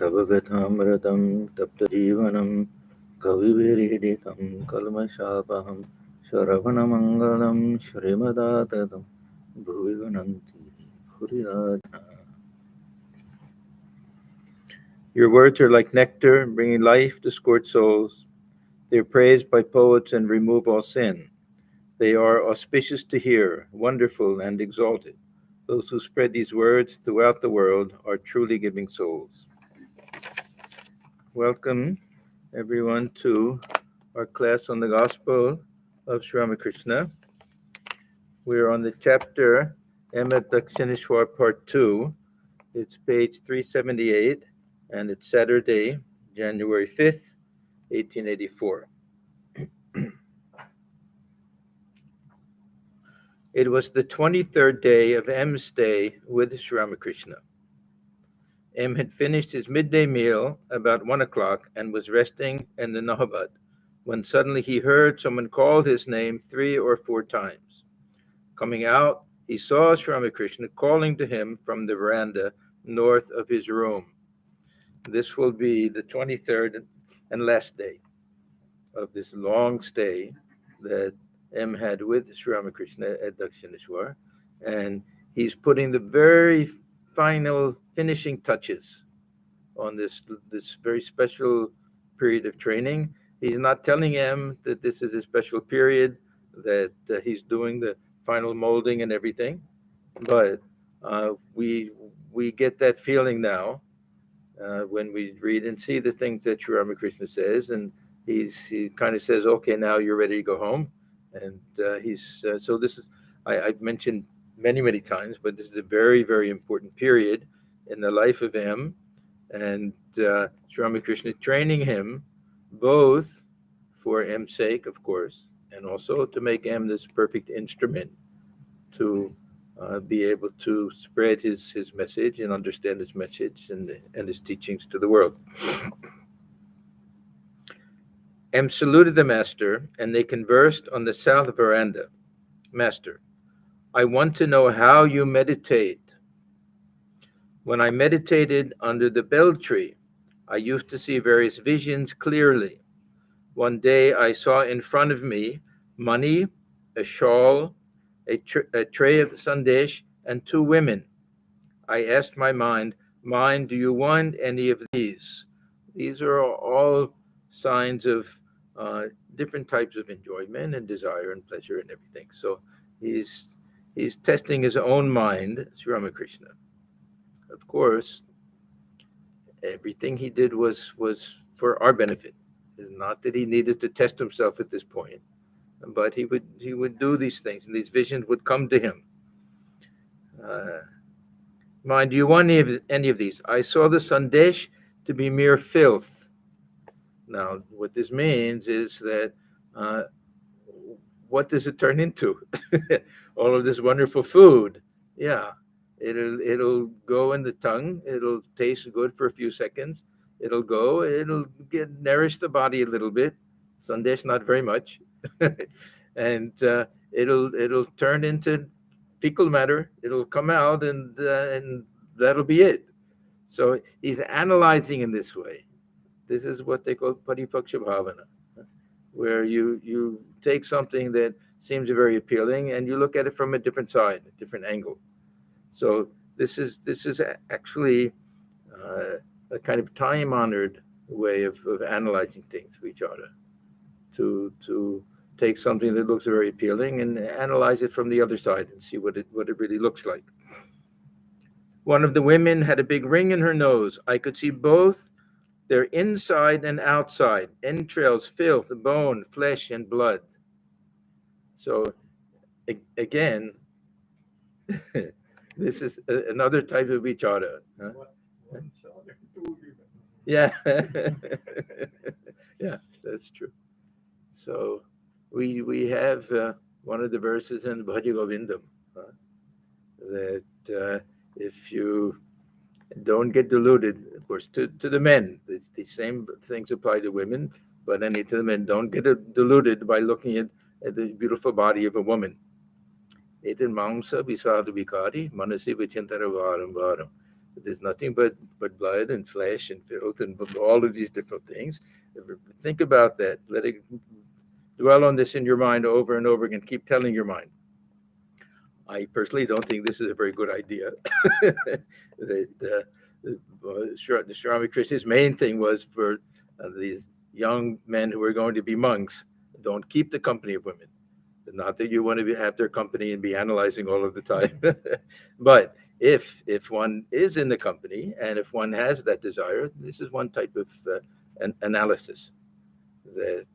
तव कथामृतं तप्तजीवनं कविभिरीडितं कल्मषापहं श्रवणमङ्गलं श्रीमदाततं भुवि गणन्ति भूरिराजः. Your words are like nectar, bringing life to scorched souls. They are praised by poets and remove all sin. They are auspicious to hear, wonderful and exalted. Those who spread these words throughout the world are truly giving souls. Welcome, everyone, to our class on the Gospel of Sri Ramakrishna. We're on the chapter Dakshineswar Part 2. It's page 378, and it's Saturday, January 5th, 1884. It was the 23rd day of M's stay with Sri Ramakrishna. M had finished his midday meal about 1 o'clock and was resting in the Nahabat when suddenly he heard someone call his name 3 or 4 times. Coming out, he saw Sri Ramakrishna calling to him from the veranda north of his room. This will be the 23rd and last day of this long stay that M had with Sri Ramakrishna at Dakshineswar, and he's putting the very final finishing touches on this very special period of training. He's not telling M that this is a special period, that he's doing the final molding and everything, but we get that feeling now when we read and see the things that Sri Ramakrishna says, and he kind of says, okay, now you're ready to go home. And so this is, I've mentioned many times, but this is a very, very important period in the life of M, and Sri Ramakrishna training him both for M's sake, of course, and also to make M this perfect instrument to be able to spread his message and understand his message and his teachings to the world. M saluted the master, and they conversed on the south veranda. Master, I want to know how you meditate. When I meditated under the bel tree, I used to see various visions clearly. One day I saw in front of me money, a shawl, a tray of sandesh, and 2 women. I asked my mind, do you want any of these? These are all signs of different types of enjoyment and desire and pleasure and everything. So he's testing his own mind, Sri Ramakrishna. Of course, everything he did was for our benefit. It's not that he needed to test himself at this point, but he would do these things, and these visions would come to him. Mind, do you want any of these? I saw the sandesh to be mere filth. Now, what this means is that what does it turn into? All of this wonderful food. Yeah, it'll go in the tongue. It'll taste good for a few seconds. It'll nourish the body a little bit. Sandesh, not very much. And it'll turn into fecal matter. It'll come out, and that'll be it. So he's analyzing in this way. This is what they call paripaksha bhavana, where you take something that seems very appealing and you look at it from a different side, a different angle. So this is actually a kind of time-honored way of analyzing things, vichara, to take something that looks very appealing and analyze it from the other side and see what it really looks like. One of the women had a big ring in her nose. I could see both their inside and outside, entrails, filth, bone, flesh, and blood. So again, this is another type of vichara. Huh? Yeah, yeah, that's true. So we have one of the verses in Bhaja Govindam that if you don't get deluded, of course, to the men, the same things apply to women, but to the men, don't get deluded by looking at the beautiful body of a woman. Etin mamsa visadu vikari manasi vichintara varam varam. There's nothing but blood and flesh and filth and all of these different things. Think about that. Let it dwell on this in your mind over and over again. Keep telling your mind. I personally don't think this is a very good idea. that Sri Ramakrishna's main thing was for these young men who are going to be monks, don't keep the company of women. Not that you want to have their company and be analyzing all of the time, but if one is in the company and if one has that desire, this is one type of analysis that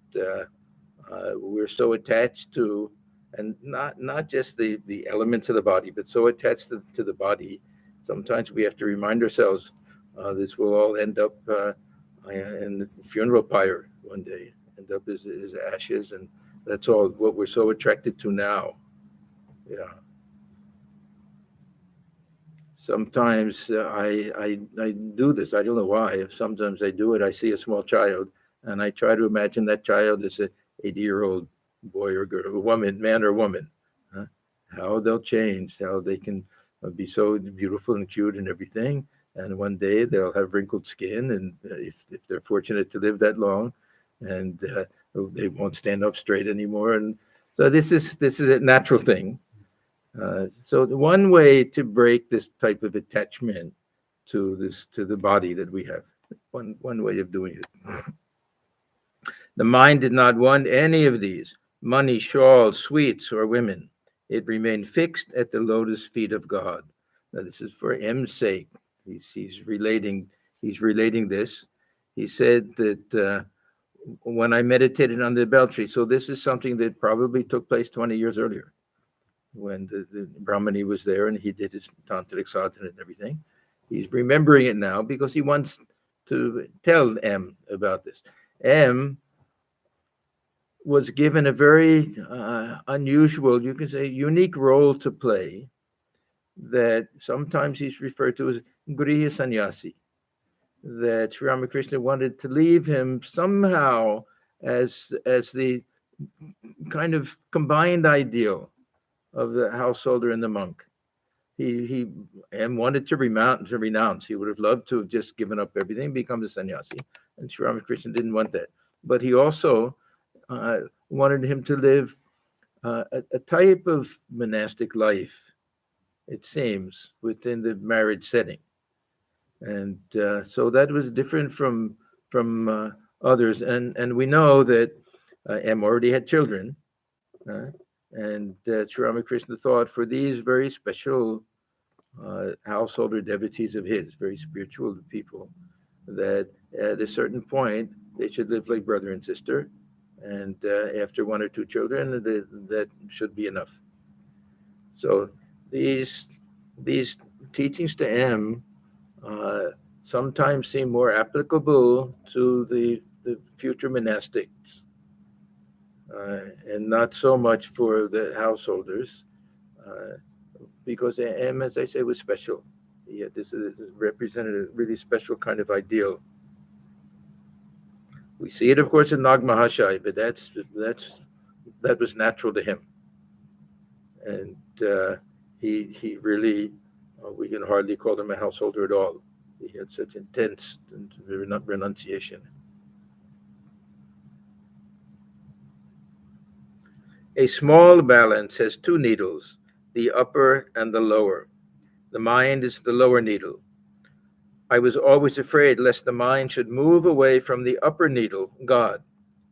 we're so attached to, and not just the elements of the body, but so attached to the body. Sometimes we have to remind ourselves this will all end up in the funeral pyre one day, end up as ashes, and that's all what we're so attracted to now. Yeah. Sometimes I do this. I don't know why. Sometimes I do it. I see a small child, and I try to imagine that child as a 80-year-old boy or girl, a woman, man or woman. How they'll change, how they can be so beautiful and cute and everything. And one day they'll have wrinkled skin, and if they're fortunate to live that long, and they won't stand up straight anymore. And so this is a natural thing. So the one way to break this type of attachment to the body that we have, one way of doing it. The mind did not want any of these: money, shawls, sweets, or women. It remained fixed at the lotus feet of God. Now this is for M's sake. He's relating this. He said that when I meditated on the bell tree, so this is something that probably took place 20 years earlier, when the Brahmani was there and he did his tantric sadhana and everything. He's remembering it now because he wants to tell M about this. M was given a very unusual, you can say, unique role to play, that sometimes he's referred to as Griya Sannyasi, that Sri Ramakrishna wanted to leave him somehow as the kind of combined ideal of the householder and the monk. He wanted to renounce. He would have loved to have just given up everything, become a sannyasi, and Sri Ramakrishna didn't want that. But he also wanted him to live a type of monastic life, it seems, within the marriage setting. And so that was different from others. And we know that M already had children. And Sri Ramakrishna thought for these very special householder devotees of his, very spiritual people, that at a certain point they should live like brother and sister. And after one or two children, that should be enough. So these teachings to M sometimes seem more applicable to the future monastics, and not so much for the householders, because M, as I say, was special. Yeah, this represented a really special kind of ideal. We see it, of course, in Nag Mahashaya, but that was natural to him, and he really, we can hardly call him a householder at all. He had such intense renunciation. A small balance has two needles, the upper and the lower. The mind is the lower needle. I was always afraid lest the mind should move away from the upper needle, God.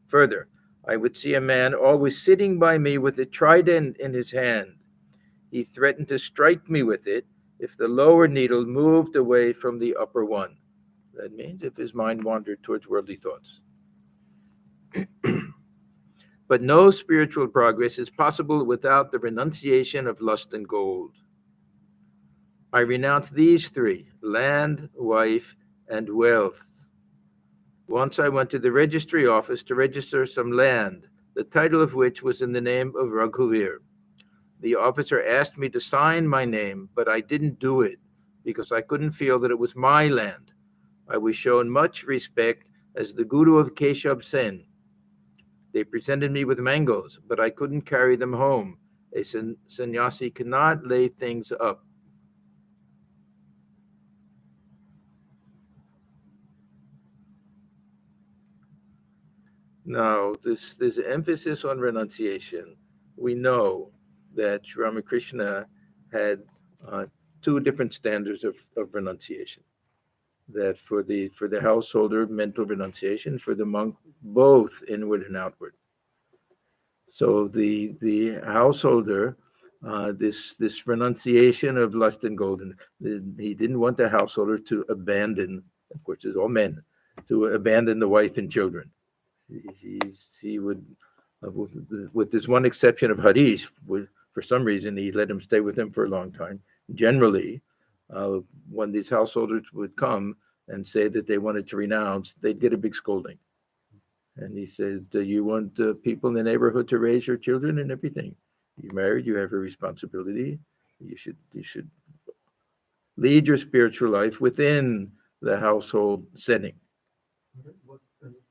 Further, I would see a man always sitting by me with a trident in his hand. He threatened to strike me with it if the lower needle moved away from the upper one. That means if his mind wandered towards worldly thoughts. But no spiritual progress is possible without the renunciation of lust and gold. I renounce these three: land, wife, and wealth. Once I went to the registry office to register some land, the title of which was in the name of Raghuvir. The officer asked me to sign my name, but I didn't do it because I couldn't feel that it was my land. I was shown much respect as the guru of Keshav Sen. They presented me with mangoes, but I couldn't carry them home. A sannyasi cannot lay things up. Now, this emphasis on renunciation, we know that Sri Ramakrishna had uh, two different standards of renunciation. That for the householder, mental renunciation; for the monk, both inward and outward. So the householder, this renunciation of lust and gold, and he didn't want the householder to abandon. Of course, it's all men, to abandon the wife and children. He would, with this one exception of Harish, for some reason he let him stay with him for a long time. Generally, when these householders would come and say that they wanted to renounce, they'd get a big scolding. And he said, you want people in the neighborhood to raise your children and everything. You're married, you have a responsibility. You should lead your spiritual life within the household setting. Was,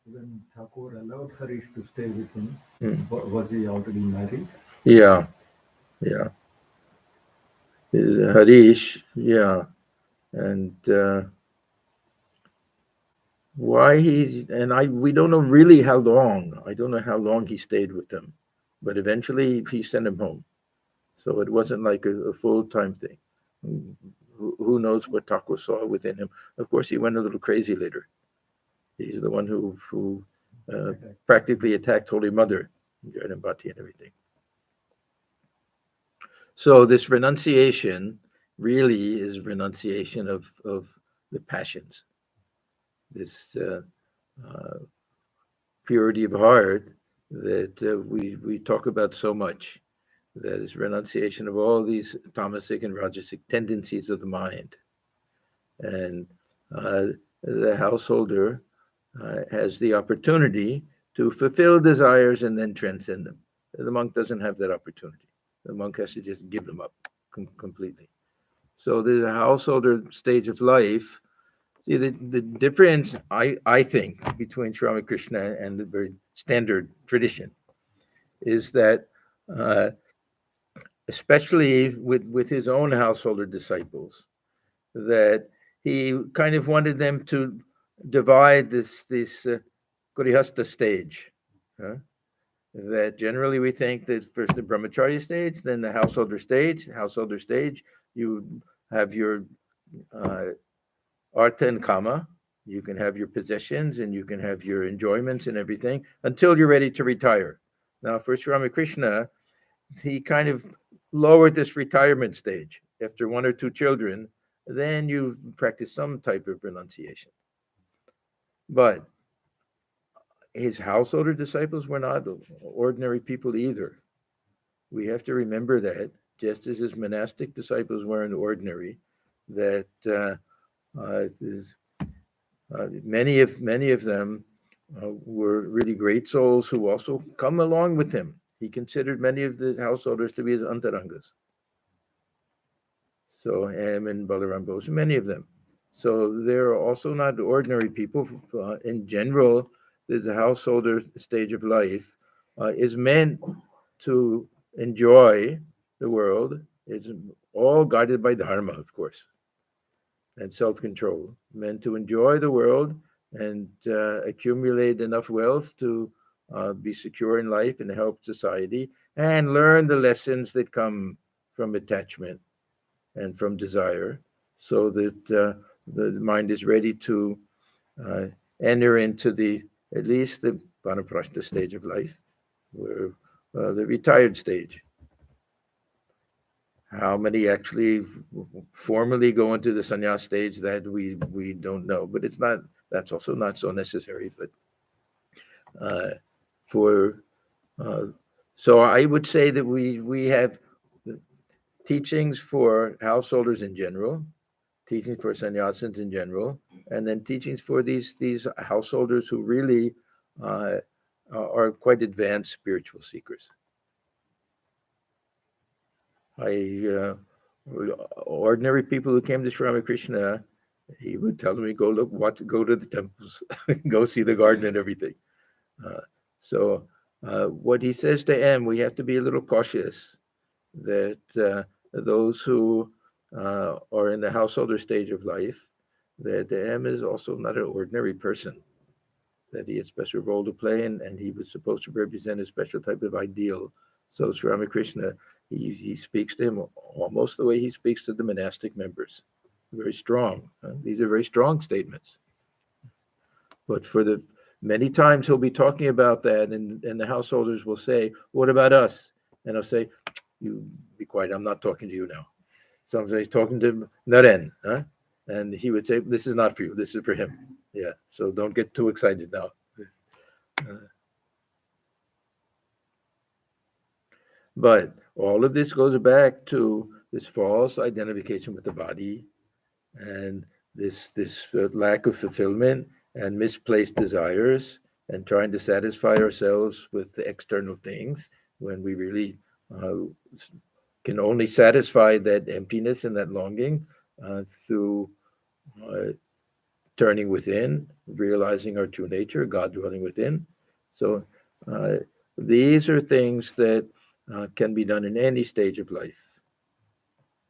when Thakur allowed Harish to stay with him, Mm. was he already married? Yeah, yeah. Harish, yeah. And why he and I we don't know really how long. I don't know how long he stayed with them, but eventually he sent him home. So it wasn't like a full-time thing. Who knows what Taco saw within him? Of course, he went a little crazy later. He's the one who practically attacked Holy Mother, Jagannathi and everything. So this renunciation really is renunciation of the passions. This uh, purity of heart that we talk about so much. That is renunciation of all these tamasic and rajasic tendencies of the mind. And the householder has the opportunity to fulfill desires and then transcend them. The monk doesn't have that opportunity. The monk has to just give them up completely. So the householder stage of life. See, the difference, I think, between Sri Ramakrishna and the very standard tradition is that, especially with his own householder disciples, that he kind of wanted them to divide this Grihastha stage. Huh? That generally we think that first the brahmacharya stage, then the householder stage. Householder stage, you have your uh, artha and kama. You can have your possessions and you can have your enjoyments and everything until you're ready to retire. Now, for Sri Ramakrishna, he kind of lowered this retirement stage. After one or two children, then you practice some type of renunciation. But his householder disciples were not ordinary people either. We have to remember that, just as his monastic disciples weren't ordinary, that uh, many of them were really great souls who also come along with him. He considered many of the householders to be his antarangas. So Ham and Balaram Bose, many of them. So they're also not ordinary people. In general, the householder stage of life is meant to enjoy the world. It's all guided by dharma, of course, and self-control. Meant to enjoy the world and accumulate enough wealth to be secure in life and help society and learn the lessons that come from attachment and from desire, so that the mind is ready to uh, enter into at least the vanaprastha stage of life, where the retired stage. How many actually formally go into the sannyas stage, that we don't know, but it's not. That's also not so necessary. But uh, for uh, so I would say that we have teachings for householders in general, teaching for sannyasins in general, and then teachings for these householders who really uh, are quite advanced spiritual seekers. I ordinary people who came to Sri Ramakrishna, he would tell me, go look, go to the temples, go see the garden and everything. Uh, so what he says to M, we have to be a little cautious that those who are in the householder stage of life, that the M is also not an ordinary person. that he had a special role to play, and he was supposed to represent a special type of ideal. So Sri Ramakrishna, he speaks to him almost the way he speaks to the monastic members. Very strong. These are very strong statements. But for the many times he'll be talking about that, and the householders will say, "What about us?" And I'll say, "You be quiet. I'm not talking to you now." Sometimes he's talking to Naren, huh? And he would say, "This is not for you. This is for him." Yeah. So don't get too excited now. But all of this goes back to this false identification with the body, and this lack of fulfillment and misplaced desires, and trying to satisfy ourselves with the external things when we really can only satisfy that emptiness and that longing through turning within, realizing our true nature, God dwelling within. So these are things that can be done in any stage of life,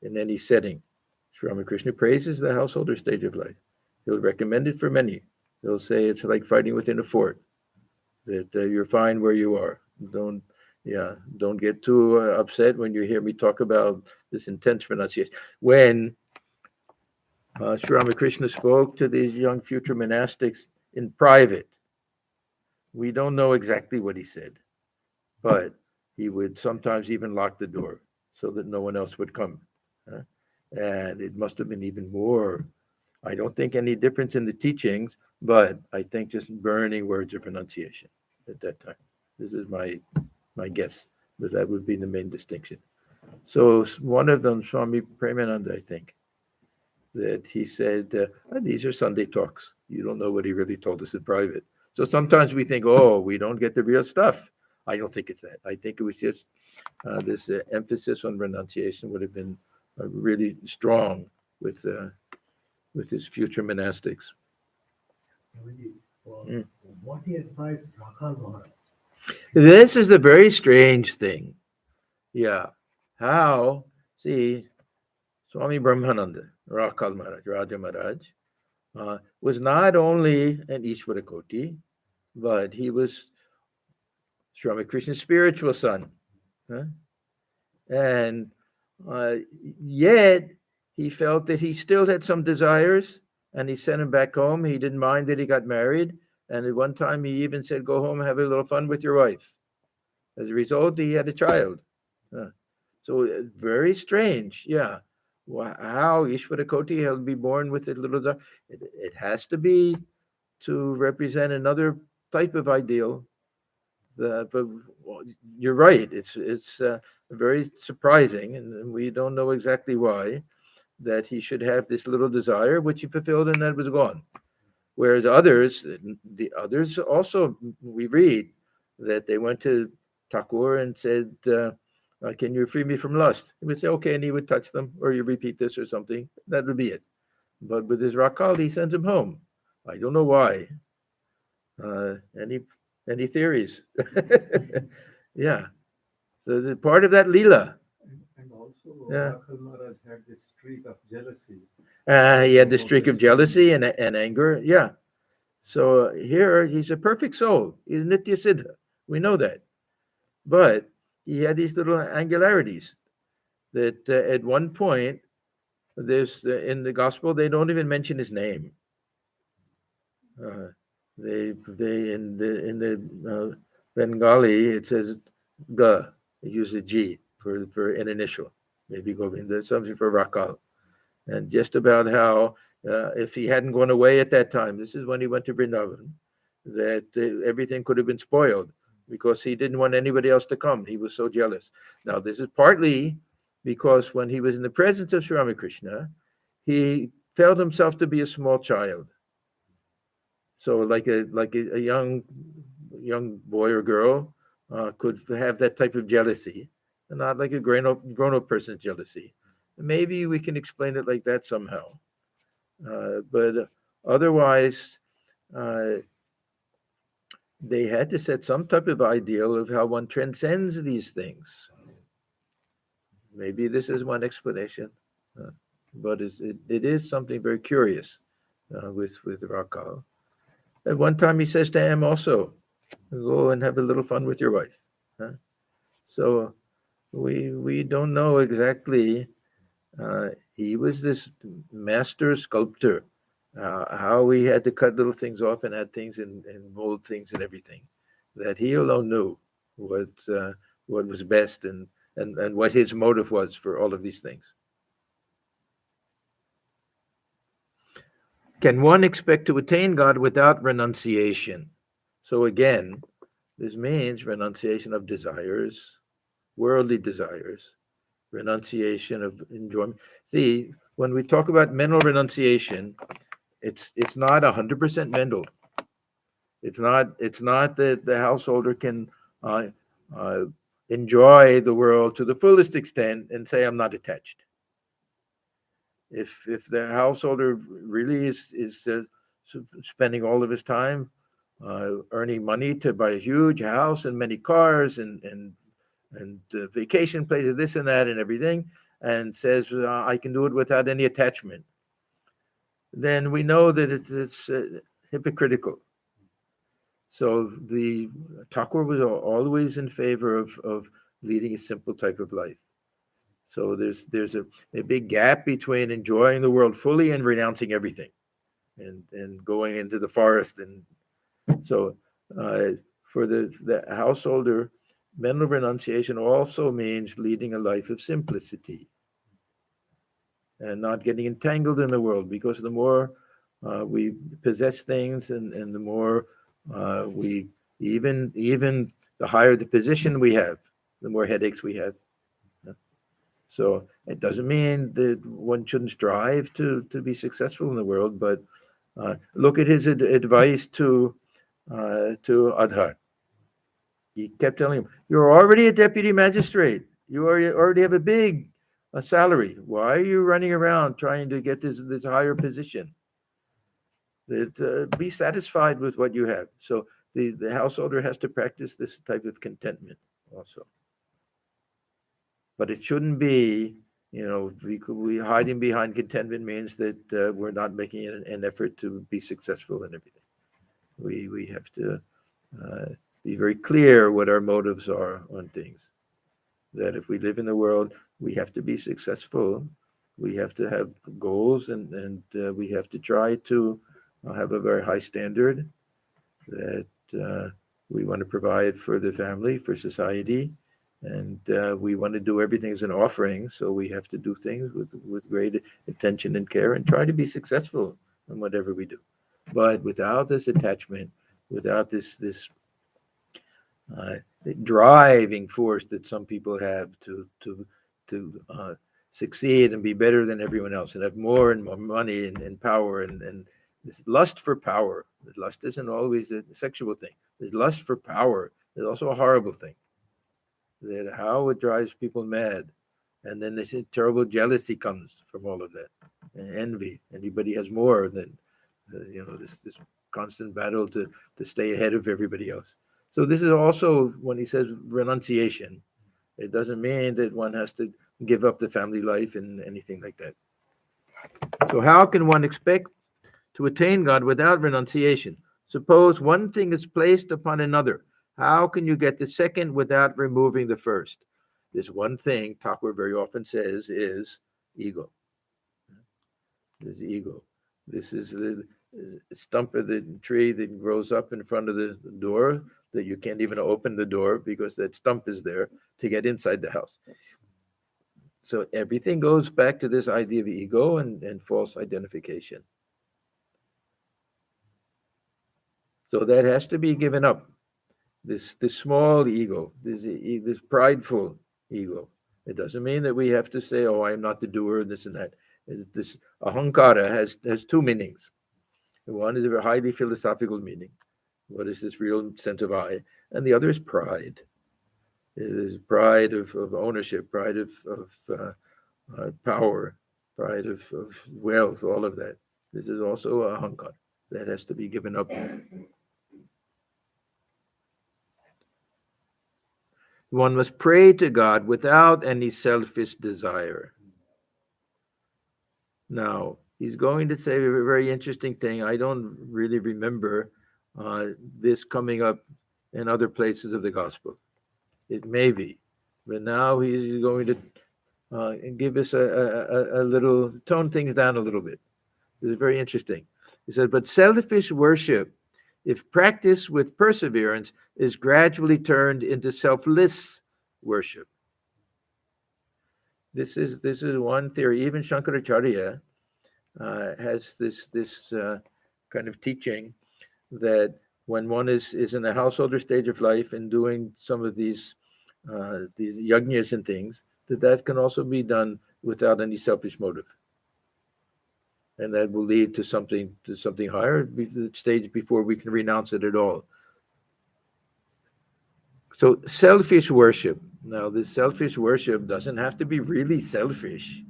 in any setting. Sri Ramakrishna praises the householder stage of life. He'll recommend it for many. He'll say it's like fighting within a fort, that you're fine where you are. Don't get too upset when you hear me talk about this intense renunciation. When Sri Ramakrishna spoke to these young future monastics in private, we don't know exactly what he said, but he would sometimes even lock the door so that no one else would come. And it must have been even more, I don't think any difference in the teachings, but I think just burning words of renunciation at that time. This is my guess, but that would be the main distinction. So one of them, Swami Premananda, I think, that he said, these are Sunday talks. You don't know what he really told us in private. So sometimes we think, oh, we don't get the real stuff. I don't think it's that. I think it was just this emphasis on renunciation would have been really strong with his future monastics. What he advised Rakhal Maharaj? This is a very strange thing. Yeah. How? See, Swami Brahmananda, Rakhal Maharaj, Raja Maharaj, was not only an Ishwarakoti, but he was Sri Ramakrishna's spiritual son. Huh? And yet he felt that he still had some desires, and he sent him back home. He didn't mind that he got married. And at one time, he even said, "Go home, have a little fun with your wife." As a result, he had a child. So very strange. Yeah. How Ishwarakoti will be born with a little daughter. It has to be to represent another type of ideal. But you're right. It's very surprising, and we don't know exactly why, that he should have this little desire, which he fulfilled, and that was gone. Whereas the others also, we read that they went to Thakur and said, "Can you free me from lust?" He would say, "Okay," and he would touch them, or you repeat this or something. That would be it. But with his Rakhal, he sent him home. I don't know why. Any theories? Yeah. So the part of that Leela. And also, Rakhal Maharaj had this streak of jealousy. He had the streak of jealousy and anger. Yeah. So here he's a perfect soul. He's Nitya Siddha. We know that. But he had these little angularities that at one point, there's in the gospel, they don't even mention his name. They in the Bengali, it says Ga. They use a G for an initial. Maybe Govinda, something for Rakhal. And just about how if he hadn't gone away at that time, this is when he went to Vrindavan, that everything could have been spoiled because he didn't want anybody else to come. He was so jealous. Now, this is partly because when he was in the presence of Sri Ramakrishna, he felt himself to be a small child. So like a young boy or girl could have that type of jealousy, and not like a grown up person's jealousy. Maybe we can explain it like that somehow. But otherwise, they had to set some type of ideal of how one transcends these things. Maybe this is one explanation, but it is something very curious with Rakhal. At one time, he says to M also, go and have a little fun with your wife. Huh? So we don't know exactly. He was this master sculptor. How he had to cut little things off and add things and mold things and everything, that he alone knew what was best and what his motive was for all of these things. Can one expect to attain God without renunciation? So again, this means renunciation of desires, worldly desires, renunciation of enjoyment. See, when we talk about mental renunciation, it's not 100% mental. It's not that the householder can uh, uh, enjoy the world to the fullest extent and say I'm not attached. If the householder really is spending all of his time earning money to buy a huge house and many cars and vacation places, this and that and everything, and says I can do it without any attachment, then we know that it's hypocritical. So the Thakur was always in favor of leading a simple type of life. So there's a big gap between enjoying the world fully and renouncing everything, and going into the forest. And so for the householder, mental renunciation also means leading a life of simplicity and not getting entangled in the world, because the more we possess things and the more we even the higher the position we have, the more headaches we have. So it doesn't mean that one shouldn't strive to be successful in the world, but look at his advice to Adhar. He kept telling him, "You're already a deputy magistrate. You already have a big salary. Why are you running around trying to get this higher position? That be satisfied with what you have." So the householder has to practice this type of contentment also. But it shouldn't be, we hiding behind contentment means that we're not making an effort to be successful in everything. We have to be very clear what our motives are on things. That if we live in the world, we have to be successful. We have to have goals, and we have to try to have a very high standard that we want to provide for the family, for society, and we want to do everything as an offering. So we have to do things with great attention and care and try to be successful in whatever we do. But without this attachment, without this driving force that some people have to succeed and be better than everyone else and have more and more money and power and this lust for power. Lust isn't always a sexual thing. There's lust for power. There's also a horrible thing. That how it drives people mad, and then this terrible jealousy comes from all of that, and envy. Anybody has more than this constant battle to stay ahead of everybody else. So this is also when he says renunciation. It doesn't mean that one has to give up the family life and anything like that. So how can one expect to attain God without renunciation? Suppose one thing is placed upon another. How can you get the second without removing the first? This one thing, Thakur very often says, is ego. This ego. This is the stump of the tree that grows up in front of the door, that you can't even open the door because that stump is there to get inside the house. So everything goes back to this idea of ego and false identification. So that has to be given up. This small ego, this prideful ego. It doesn't mean that we have to say, "Oh, I'm not the doer," this and that. This ahankara has two meanings. One is a highly philosophical meaning. What is this real sense of I? And the other is pride. It is pride of ownership, pride of power, pride of wealth, all of that. This is also a ahankara that has to be given up. One must pray to God without any selfish desire. Now, he's going to say a very interesting thing. I don't really remember this coming up in other places of the gospel. It may be, but now he's going to give us a little, tone things down a little bit. This is very interesting. He said, but selfish worship, if practiced with perseverance, is gradually turned into selfless worship. This is one theory. Even Shankaracharya has this kind of teaching that when one is in a householder stage of life and doing some of these yajnas and things, that can also be done without any selfish motive, and that will lead to something higher, the stage before we can renounce it at all. So selfish worship. Now, this selfish worship doesn't have to be really selfish.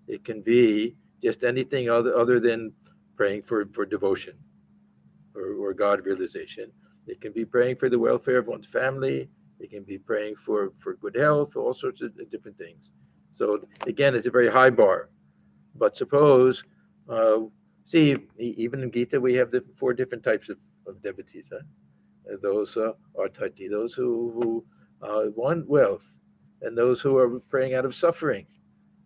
It can be just anything other than praying for devotion or God realization. It can be praying for the welfare of one's family. It can be praying for good health, all sorts of different things. So again, it's a very high bar. But suppose, see, even in Gita, we have the 4 different types of devotees. Those are tati, those who want wealth, and those who are praying out of suffering,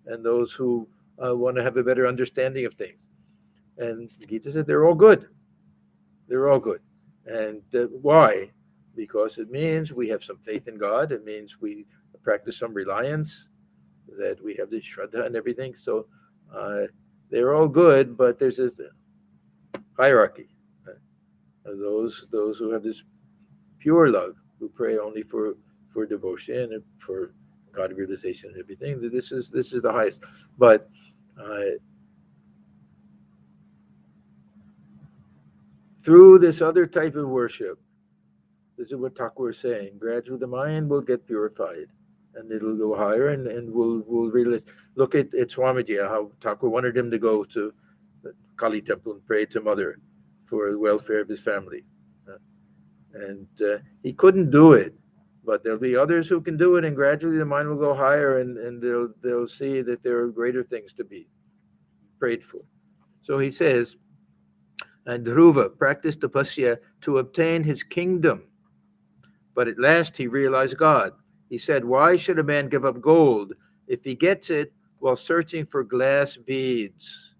and those who want to have a better understanding of things. And Gita said they're all good. They're all good. And why? Because it means we have some faith in God. It means we practice some reliance, that we have the shraddha and everything. So they're all good, but there's a hierarchy. Those who have this pure love, who pray only for devotion and for God realization and everything. This is the highest. But through this other type of worship, this is what Thakur is saying. Gradually, the mind will get purified, and it'll go higher, and we'll really look at Swamiji, how Thakur wanted him to go to the Kali temple and pray to Mother for the welfare of his family. And he couldn't do it, but there'll be others who can do it, and gradually the mind will go higher, and they'll see that there are greater things to be prayed for. So he says, and Dhruva practiced tapasya to obtain his kingdom, but at last he realized God. He said, why should a man give up gold if he gets it while searching for glass beads?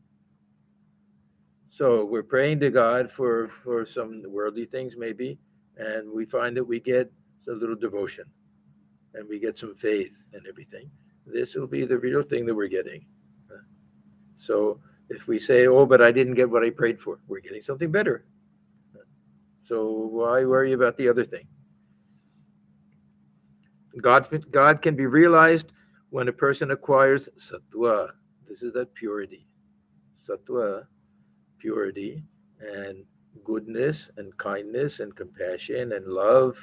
So we're praying to God for some worldly things maybe, and we find that we get a little devotion, and we get some faith and everything. This will be the real thing that we're getting. So if we say, oh, but I didn't get what I prayed for, we're getting something better. So why worry about the other thing? God can be realized when a person acquires sattva. This is that purity. Sattva, purity, and goodness, and kindness, and compassion, and love.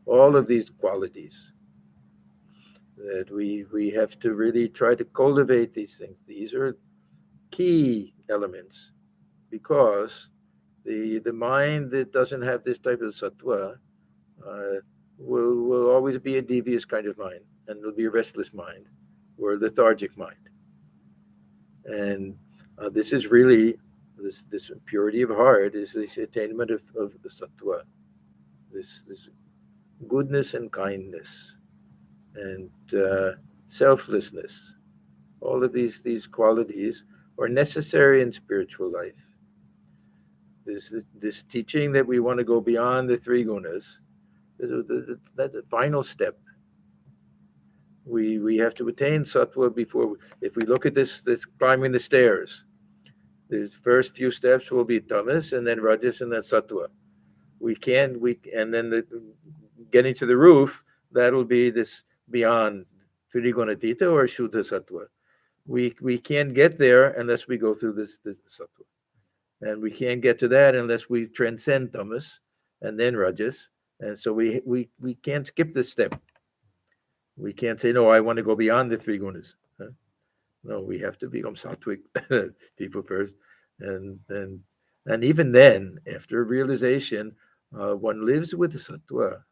All of these qualities that we have to really try to cultivate these things. These are key elements, because the mind that doesn't have this type of sattva will always be a devious kind of mind, and it'll be a restless mind or a lethargic mind. And this is really this purity of heart is this attainment of sattva, this goodness and kindness and selflessness. All of these qualities are necessary in spiritual life. This teaching that we want to go beyond the 3 gunas, that's a final step. We have to attain sattva before. If we look at this climbing the stairs, the first few steps will be tamas, and then rajas, and then sattva. And then getting to the roof, that'll be this beyond trigunatita or shuddha sattva. We can't get there unless we go through this sattva, and we can't get to that unless we transcend tamas and then rajas. And so we can't skip this step. We can't say, no, I want to go beyond the 3 gunas. No, we have to become sattvic people first, and even then, after realization, one lives with the sattva.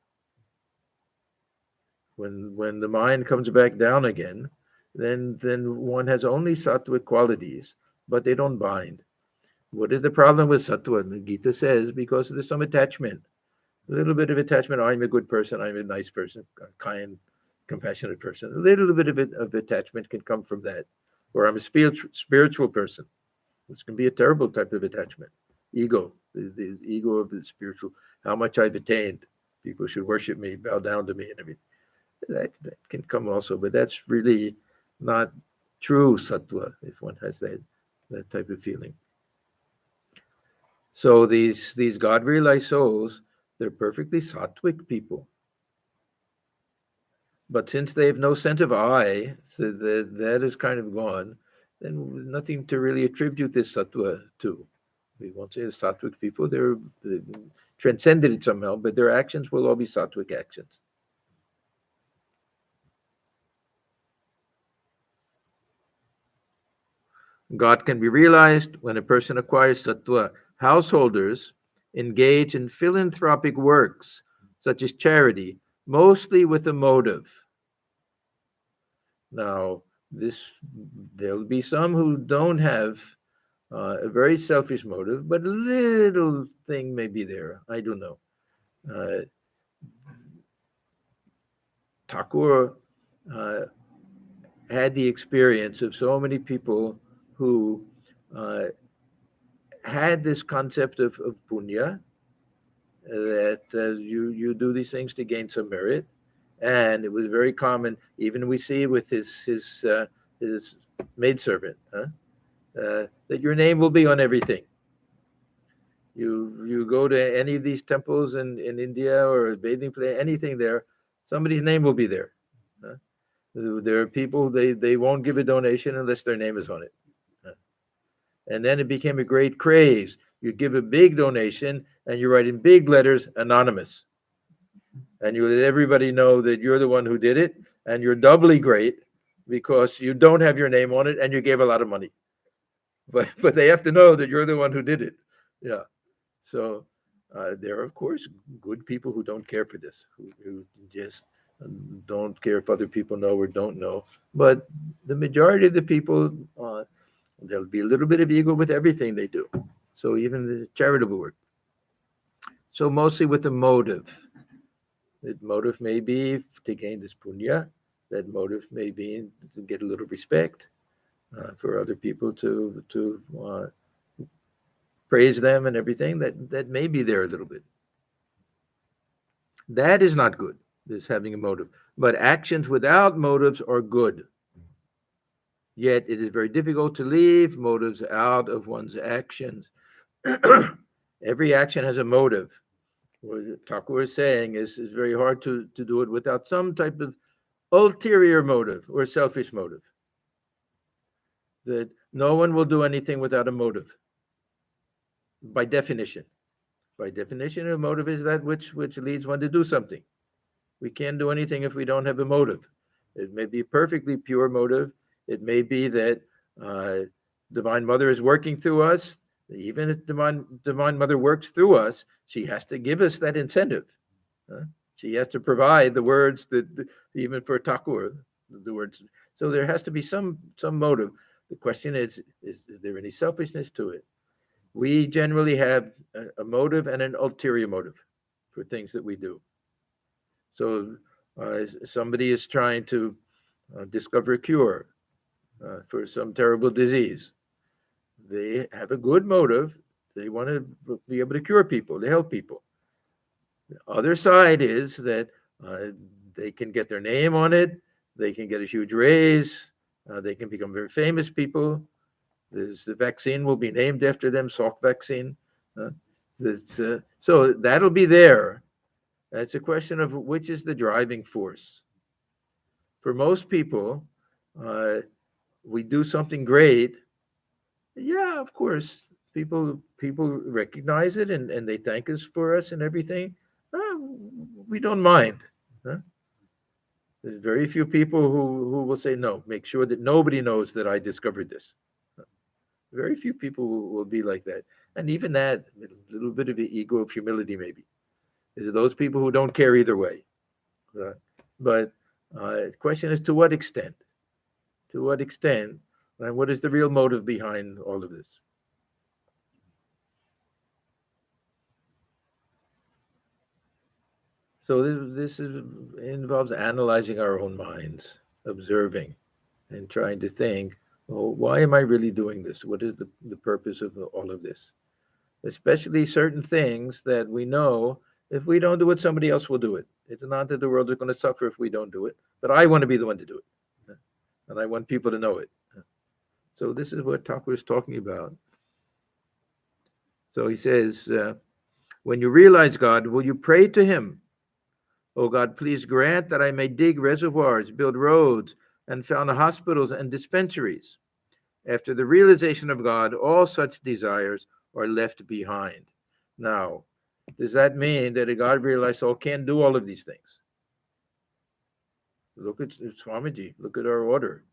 When the mind comes back down again, then one has only sattvic qualities, but they don't bind. What is the problem with sattva? The Gita says because there's some attachment, a little bit of attachment. I'm a good person. I'm a nice person, a kind, compassionate person. A little bit of attachment can come from that. Or I'm a spiritual person, which can be a terrible type of attachment. Ego, the ego of the spiritual, how much I've attained. People should worship me, bow down to me, and everything. That can come also, but that's really not true sattva if one has that type of feeling. So these God realized souls, they're perfectly sattvic people. But since they have no sense of I, so that is kind of gone, then nothing to really attribute this sattva to. We won't say sattvic people, they're transcended it somehow, but their actions will all be sattvic actions. God can be realized when a person acquires sattva. Householders engage in philanthropic works, such as charity, mostly with a motive. Now, there'll be some who don't have a very selfish motive, but a little thing may be there. I don't know. Thakur had the experience of so many people who had this concept of punya, that you do these things to gain some merit, and it was very common. Even we see with his maidservant, that your name will be on everything. You go to any of these temples in India or a bathing place, anything there, somebody's name will be there. There are people, they won't give a donation unless their name is on it. And then it became a great craze. You give a big donation and you write in big letters, anonymous. And you let everybody know that you're the one who did it, and you're doubly great because you don't have your name on it and you gave a lot of money. But they have to know that you're the one who did it. Yeah. So there are, of course, good people who don't care for this, who just don't care if other people know or don't know. But the majority of the people, there'll be a little bit of ego with everything they do. So even the charitable work. So mostly with a motive. That motive may be to gain this punya. That motive may be to get a little respect, for other people to praise them and everything. That may be there a little bit. That is not good, this having a motive. But actions without motives are good. Yet it is very difficult to leave motives out of one's actions. Every action has a motive. What Thakur is saying is very hard to do it without some type of ulterior motive or selfish motive. That no one will do anything without a motive, by definition. By definition, a motive is that which leads one to do something. We can't do anything if we don't have a motive. It may be a perfectly pure motive. It may be that Divine Mother is working through us. Even if Divine Mother works through us, she has to give us that incentive. She has to provide the words that, even for Thakur, the words. So there has to be some motive. The question is there any selfishness to it? We generally have a motive and an ulterior motive for things that we do. So somebody is trying to discover a cure for some terrible disease. They have a good motive. They want to be able to cure people, to help people. The other side is that they can get their name on it. They can get a huge raise. They can become very famous people. The vaccine will be named after them, Salk vaccine. So that'll be there. It's a question of which is the driving force. For most people, we do something great. Yeah, of course, people recognize it and they thank us for us and everything. We don't mind. There's very few people who will say, no, make sure that nobody knows that I discovered this. Very few people will be like that. And even that, a little bit of the ego of humility maybe. Is those people who don't care either way. But the question is, to what extent? To what extent? And what is the real motive behind all of this? So involves analyzing our own minds, observing, and trying to think, well, why am I really doing this? What is the purpose of all of this? Especially certain things that we know if we don't do it, somebody else will do it. It's not that the world is going to suffer if we don't do it, but I want to be the one to do it. And I want people to know it. So this is what Thakur is talking about. So he says, when you realize God, will you pray to him? Oh God, please grant that I may dig reservoirs, build roads, and found hospitals and dispensaries. After the realization of God, all such desires are left behind. Now, does that mean that a God realized, oh, can't do all of these things? Look at Swamiji, look at our order.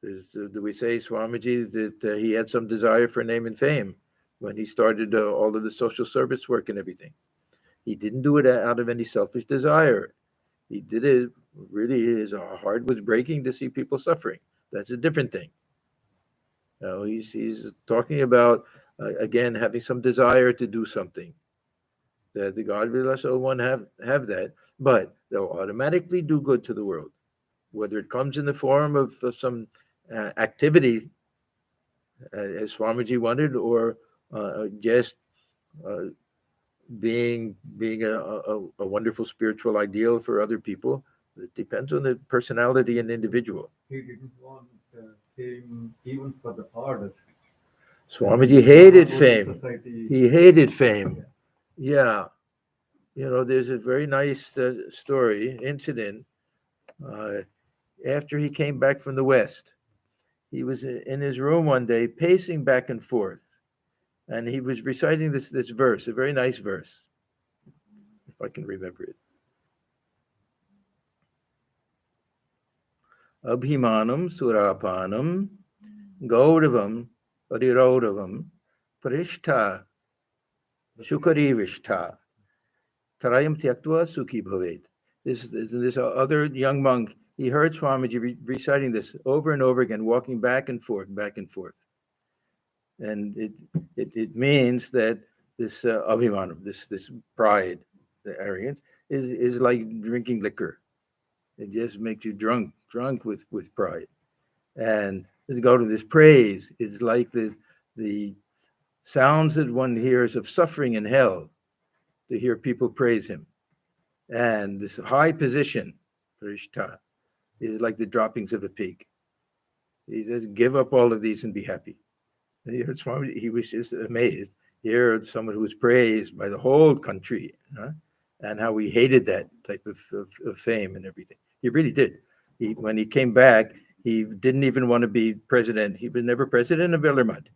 Do we say, Swamiji, that he had some desire for name and fame when he started all of the social service work and everything? He didn't do it out of any selfish desire. He did it, really, his heart was breaking to see people suffering. That's a different thing. He's talking about, again, having some desire to do something. That the God will also one have that, but they'll automatically do good to the world, whether it comes in the form of some activity, as Swamiji wanted, or just being a wonderful spiritual ideal for other people. It depends on the personality and individual. He didn't want fame even for the order. Swamiji hated fame. Society. He hated fame. Yeah. There's a very nice story, incident. After he came back from the West, he was in his room one day, pacing back and forth, and he was reciting this verse, a very nice verse, if I can remember it. Abhimanam surapanam gaudavam parirodavam parishta shukarivishta tarayam tyaktva sukhi bhavet. This other young monk, he heard Swamiji reciting this over and over again, walking back and forth, back and forth. And it means that this abhimanam, this pride, the arrogance, is like drinking liquor. It just makes you drunk with pride. And let's go to this praise. It's like the sounds that one hears of suffering in hell, to hear people praise him. And this high position, Parishta, is like the droppings of a pig. He says, give up all of these and be happy. And he heard Swami, he was just amazed. He heard someone who was praised by the whole country, and how he hated that type of fame and everything. He really did. When he came back, he didn't even want to be president. He was never president of Bellarmine.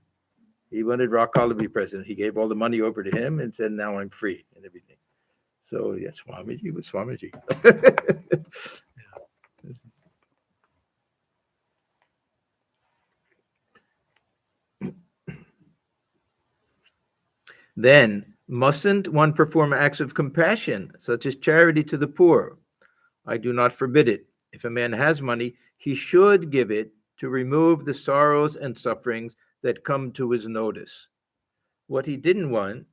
He wanted Rakal to be president. He gave all the money over to him and said, now I'm free and everything. So, yeah, Swamiji was Swamiji. Then, mustn't one perform acts of compassion, such as charity to the poor? I do not forbid it. If a man has money, he should give it to remove the sorrows and sufferings that come to his notice. What he didn't want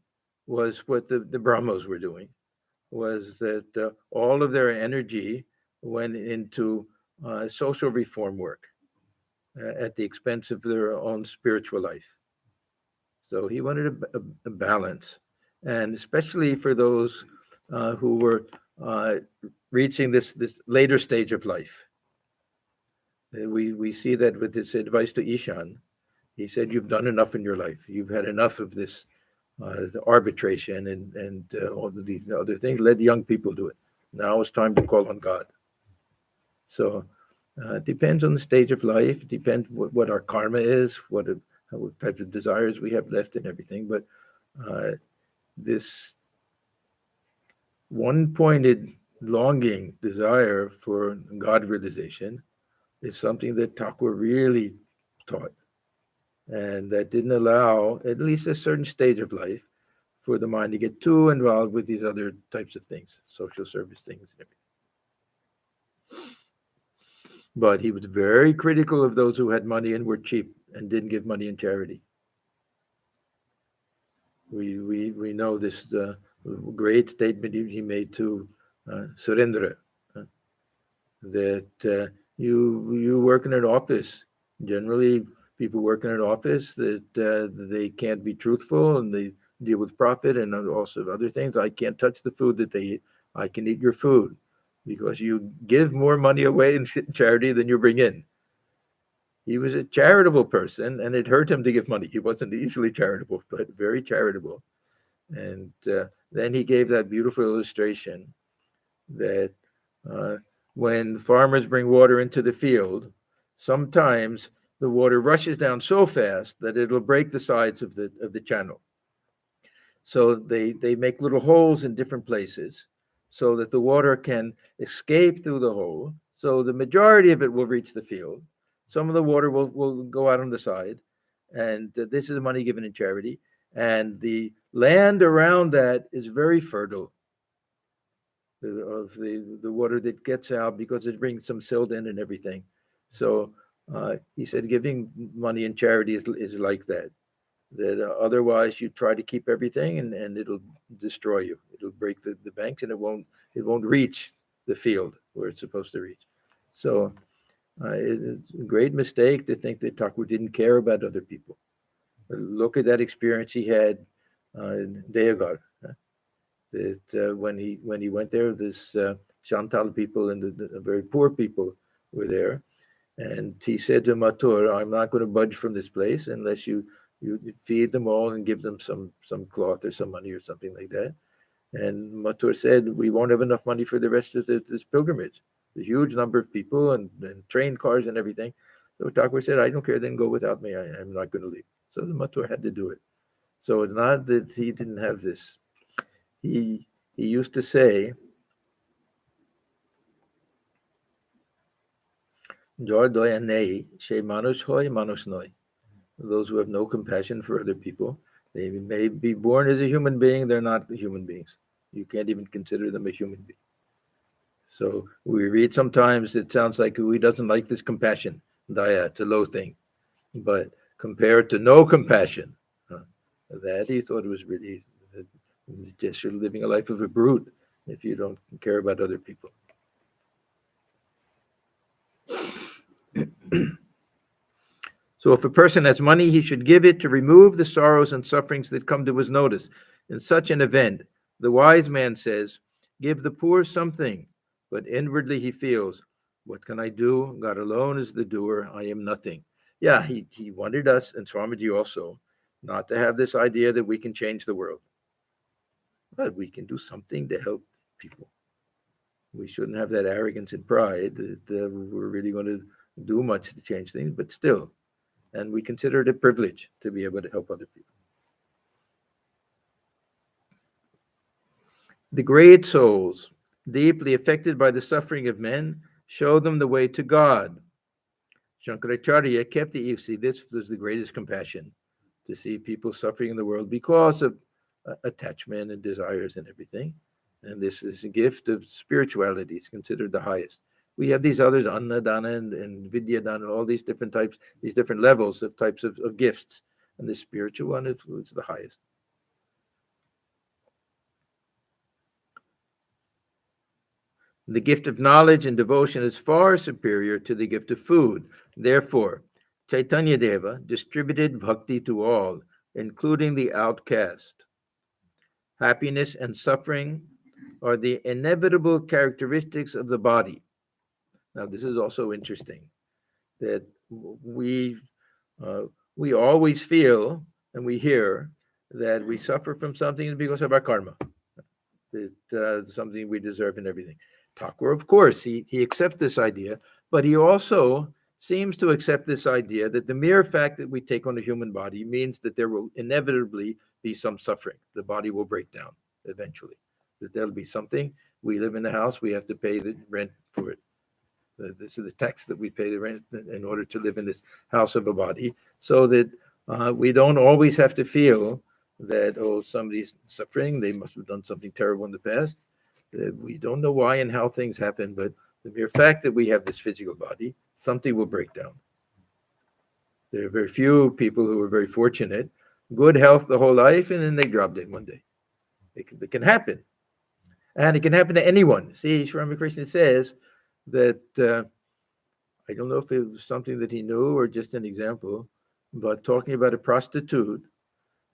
was what the Brahmos were doing, was that all of their energy went into social reform work at the expense of their own spiritual life. So he wanted a balance, and especially for those who were reaching this later stage of life. We see that with his advice to Ishan. He said, you've done enough in your life. You've had enough of this the arbitration and all of these other things. Let young people do it. Now it's time to call on God. So it depends on the stage of life. It depends what our karma is, what types of desires we have left and everything. But this one-pointed longing, desire for God realization is something that Thakur really taught. And that didn't allow, at least a certain stage of life, for the mind to get too involved with these other types of things, social service things and everything. But he was very critical of those who had money and were cheap and didn't give money in charity. We know this great statement he made to Surendra, that you work in an office. Generally, people work in an office that they can't be truthful and they deal with profit and also other things. I can't touch the food that they eat. I can eat your food because you give more money away in charity than you bring in. He was a charitable person, and it hurt him to give money. He wasn't easily charitable, but very charitable. And then he gave that beautiful illustration that uh, when farmers bring water into the field, sometimes the water rushes down so fast that it'll break the sides of the channel. So they make little holes in different places so that the water can escape through the hole. So the majority of it will reach the field. Some of the water will go out on the side. And this is money given in charity. And the land around that is very fertile of the water that gets out because it brings some silt in and everything. So he said giving money in charity is like that. That otherwise you try to keep everything and it'll destroy you. It'll break the banks and it won't reach the field where it's supposed to reach. So it's a great mistake to think that Thakur didn't care about other people. Look at that experience he had in Deogar. That when he went there, this Chantal people and the very poor people were there, and he said to Mathur, "I'm not going to budge from this place unless you feed them all and give them some cloth or some money or something like that." And Mathur said, "We won't have enough money for the rest of this pilgrimage. A huge number of people and train cars and everything." So Thakur said, "I don't care. Then go without me. I'm not going to leave." So the Mathur had to do it. So it's not that he didn't have this. He used to say, "Jor doya nei, she manush hoy, manush noi." Those who have no compassion for other people, they may be born as a human being, they're not human beings. You can't even consider them a human being. So we read sometimes it sounds like he doesn't like this compassion. Daya, it's a low thing. But compared to no compassion, that he thought it was really just you're living a life of a brute if you don't care about other people. So if a person has money, he should give it to remove the sorrows and sufferings that come to his notice. In such an event, the wise man says, "Give the poor something," but inwardly he feels, "What can I do? God alone is the doer. I am nothing." Yeah, he wanted us, and Swamiji also, not to have this idea that we can change the world. But we can do something to help people. We shouldn't have that arrogance and pride that we're really going to do much to change things, but still. And we consider it a privilege to be able to help other people. The great souls, deeply affected by the suffering of men, show them the way to God. Shankaracharya kept the see, this was the greatest compassion, to see people suffering in the world because of attachment and desires and everything. And this is a gift of spirituality. It's considered the highest. We have these others, Annadana and Vidyadana, all these different types, these different levels of types of gifts. And the spiritual one is the highest. The gift of knowledge and devotion is far superior to the gift of food. Therefore, Chaitanya Deva distributed bhakti to all, including the outcast. Happiness and suffering are the inevitable characteristics of the body. Now, this is also interesting that we always feel and we hear that we suffer from something because of our karma, that something we deserve and everything. Thakur, of course, he accepts this idea, but he also seems to accept this idea that the mere fact that we take on a human body means that there will inevitably be some suffering. The body will break down eventually. That there'll be something. We live in the house, we have to pay the rent for it. This is the tax that we pay the rent in order to live in this house of a body, so that we don't always have to feel that, oh, somebody's suffering, they must have done something terrible in the past. We don't know why and how things happen, but the mere fact that we have this physical body, something will break down. There are very few people who are very fortunate, good health the whole life, and then they drop dead one day. It can happen. And it can happen to anyone. See, Sri Ramakrishna says that, I don't know if it was something that he knew or just an example, but talking about a prostitute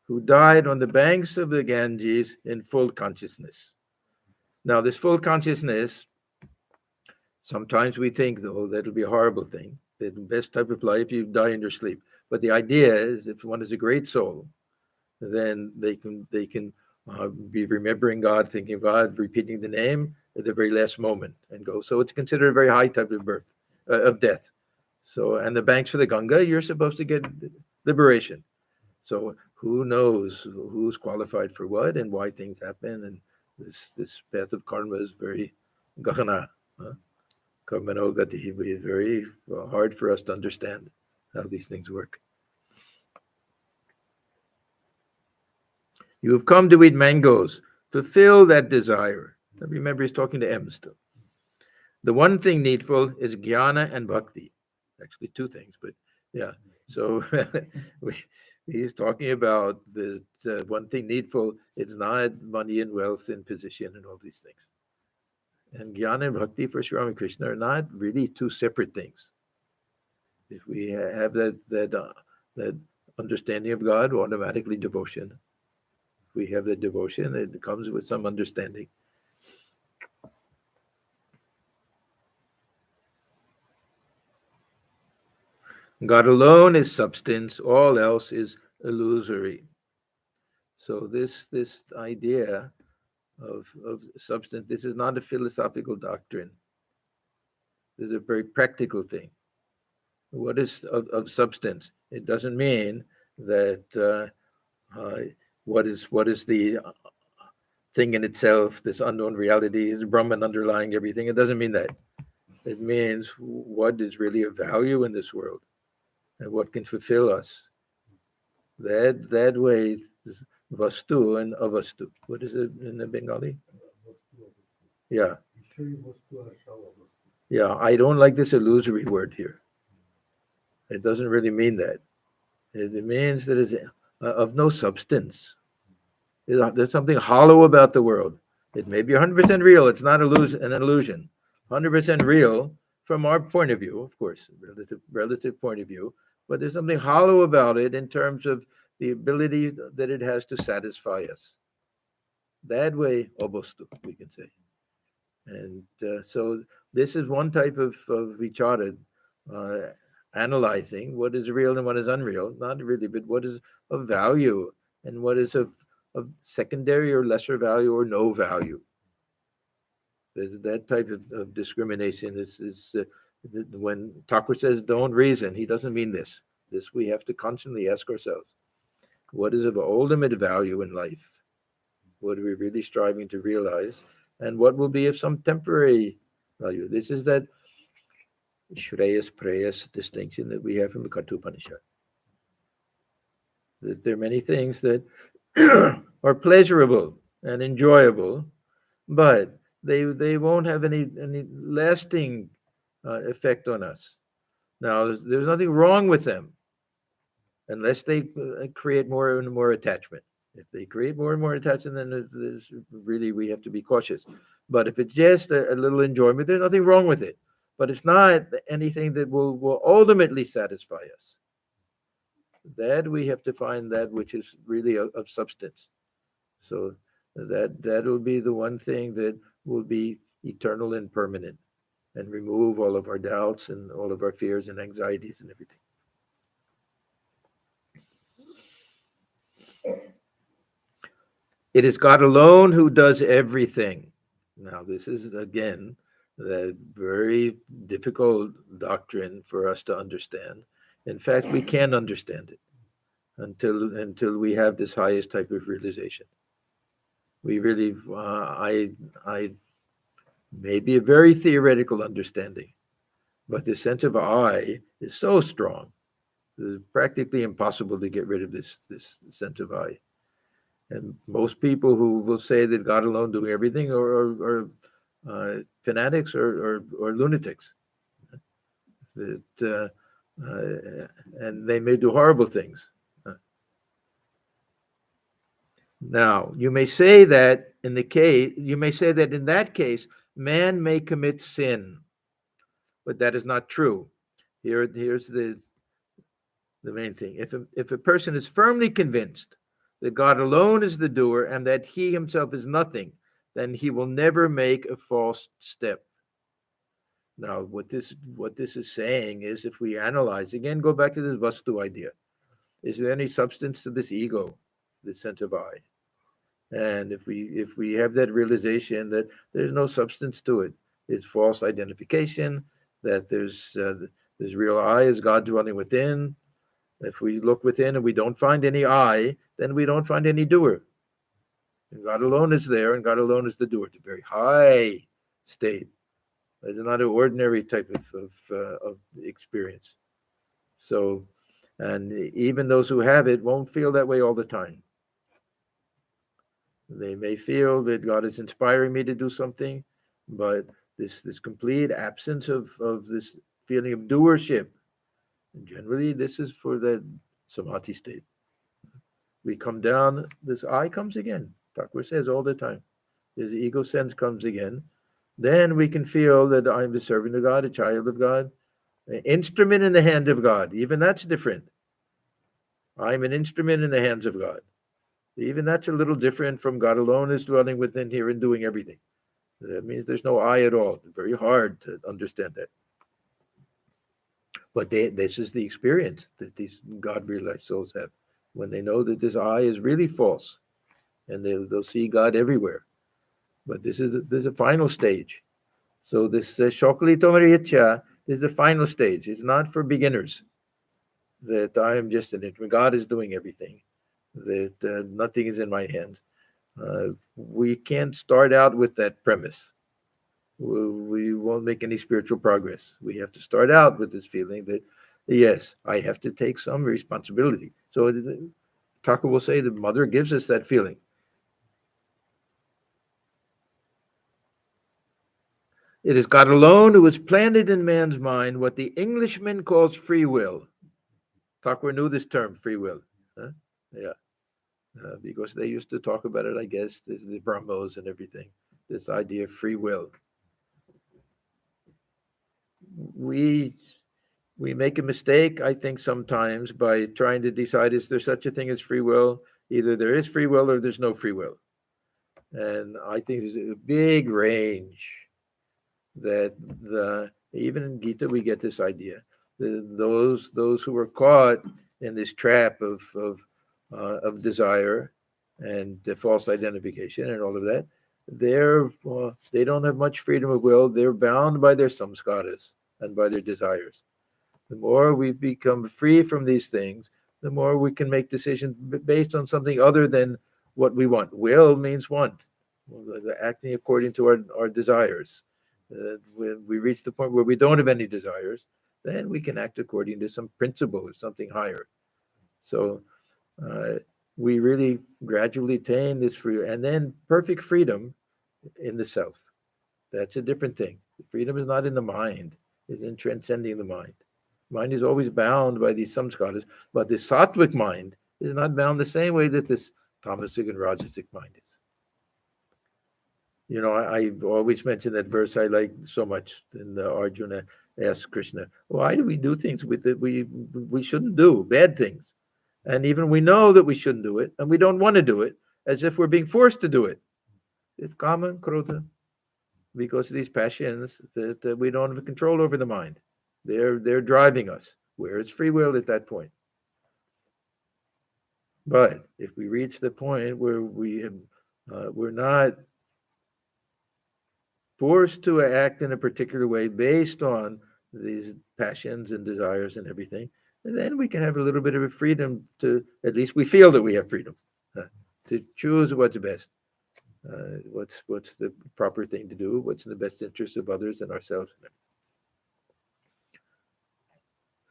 who died on the banks of the Ganges in full consciousness. Now, this full consciousness, sometimes we think, though, that'll be a horrible thing. The best type of life, you die in your sleep. But the idea is, if one is a great soul, then they can be remembering God, thinking of God, repeating the name at the very last moment and go. So it's considered a very high type of birth, of death. So, and the banks of the Ganga, you're supposed to get liberation. So who knows who's qualified for what and why things happen? And this path of karma is very gahana. Karma no gati. It's very hard for us to understand how these things work. You have come to eat mangoes. Fulfill that desire. Remember, he's talking to M still. The one thing needful is jnana and bhakti. Actually, two things, but yeah. So he's talking about the one thing needful. It's not money and wealth and position and all these things. And jnana and bhakti for Sri Ramakrishna are not really two separate things. If we have that understanding of God, automatically devotion. We have the devotion, it comes with some understanding. God alone is substance, all else is illusory. So this idea of substance, this is not a philosophical doctrine. This is a very practical thing. What is of substance? It doesn't mean that what is the thing in itself, this unknown reality, is Brahman underlying everything. It doesn't mean that. It means what is really of value in this world and what can fulfill us. That way, vastu and avastu. What is it in the Bengali? Yeah. Yeah, I don't like this illusory word here. It doesn't really mean that. It means that it's of no substance. There's something hollow about the world. It may be 100% real. It's not an illusion. 100% real from our point of view, of course, relative point of view. But there's something hollow about it in terms of the ability that it has to satisfy us. That way, obostu, we can say. And so this is one type of vichara, analyzing what is real and what is unreal. Not really, but what is of value and what is of secondary or lesser value or no value. There's that type of discrimination. Is when Thakur says don't reason, he doesn't mean this. This we have to constantly ask ourselves. What is of ultimate value in life? What are we really striving to realize? And what will be of some temporary value? This is that Shreyas Preyas distinction that we have from the Kathopanishad. That there are many things that are pleasurable and enjoyable, but they won't have any lasting effect on us. Now, there's nothing wrong with them unless they create more and more attachment. If they create more and more attachment, then there's really, we have to be cautious. But if it's just a little enjoyment, there's nothing wrong with it. But it's not anything that will ultimately satisfy us. That we have to find that which is really of substance. So that'll be the one thing that will be eternal and permanent and remove all of our doubts and all of our fears and anxieties and everything. It is God alone who does everything. Now, this is, again, the very difficult doctrine for us to understand. In fact, we can't understand it until we have this highest type of realization. We really, I maybe a very theoretical understanding, but the sense of I is so strong. It's practically impossible to get rid of this sense of I. And most people who will say that God alone doing everything are fanatics or lunatics. That and they may do horrible things. Now, you may say that in that case, man may commit sin, but that is not true. Here's the main thing. If a person is firmly convinced that God alone is the doer and that he himself is nothing, then he will never make a false step. Now, what this is saying is, if we analyze again, go back to this vastu idea. Is there any substance to this ego, this sense of I? And if we have that realization that there's no substance to it, it's false identification. That there's real I is God dwelling within. If we look within and we don't find any I, then we don't find any doer. And God alone is there, and God alone is the doer. It's a very high state. It's not an ordinary type of experience. So, and even those who have it won't feel that way all the time. They may feel that God is inspiring me to do something, but this complete absence of this feeling of doership, and generally this is for the samadhi state. We come down, this I comes again. Thakur says all the time, this ego sense comes again. Then we can feel that I'm the servant of God, a child of God, an instrument in the hand of God. Even that's different. I'm an instrument in the hands of God. Even that's a little different from God alone is dwelling within here and doing everything. That means there's no I at all. It's very hard to understand that. But this is the experience that these God-realized souls have when they know that this I is really false, and they'll see God everywhere. But this is a final stage. So this Shokali Tomaricha is the final stage. It's not for beginners. That I am just an instrument. God is doing everything. That nothing is in my hands. We can't start out with that premise. We won't make any spiritual progress. We have to start out with this feeling that, yes, I have to take some responsibility. So Thakur will say the mother gives us that feeling. It is God alone who has planted in man's mind what the Englishman calls free will. Thakur knew this term, free will. Huh? Yeah. Because they used to talk about it, I guess, the Brahmos and everything, this idea of free will. We make a mistake, I think, sometimes by trying to decide, is there such a thing as free will? Either there is free will or there's no free will. And I think there's a big range that even in Gita we get this idea. Those who are caught in this trap of desire and false identification and all of that, they don't have much freedom of will. They're bound by their samskaras and by their desires. The more we become free from these things, the more we can make decisions based on something other than what we want. Will means want, acting according to our desires. When we reach the point where we don't have any desires, then we can act according to some principle or something higher. So we really gradually attain this free, and then perfect freedom in the self. That's a different thing. Freedom is not in the mind; it's in transcending the mind. Mind is always bound by these samskaras, but the sattvic mind is not bound the same way that this tamasic and rajasic mind is. You know, I've always mentioned that verse I like so much. And Arjuna asks Krishna, "Why do we do things that we shouldn't do? Bad things, and even we know that we shouldn't do it, and we don't want to do it, as if we're being forced to do it. It's kama and krodha, because of these passions that we don't have control over the mind. They're driving us. Where it's free will at that point. But if we reach the point where we're not forced to act in a particular way based on these passions and desires and everything, and then we can have a little bit of a freedom to, at least we feel that we have freedom to choose what's best, what's the proper thing to do, what's in the best interest of others and ourselves.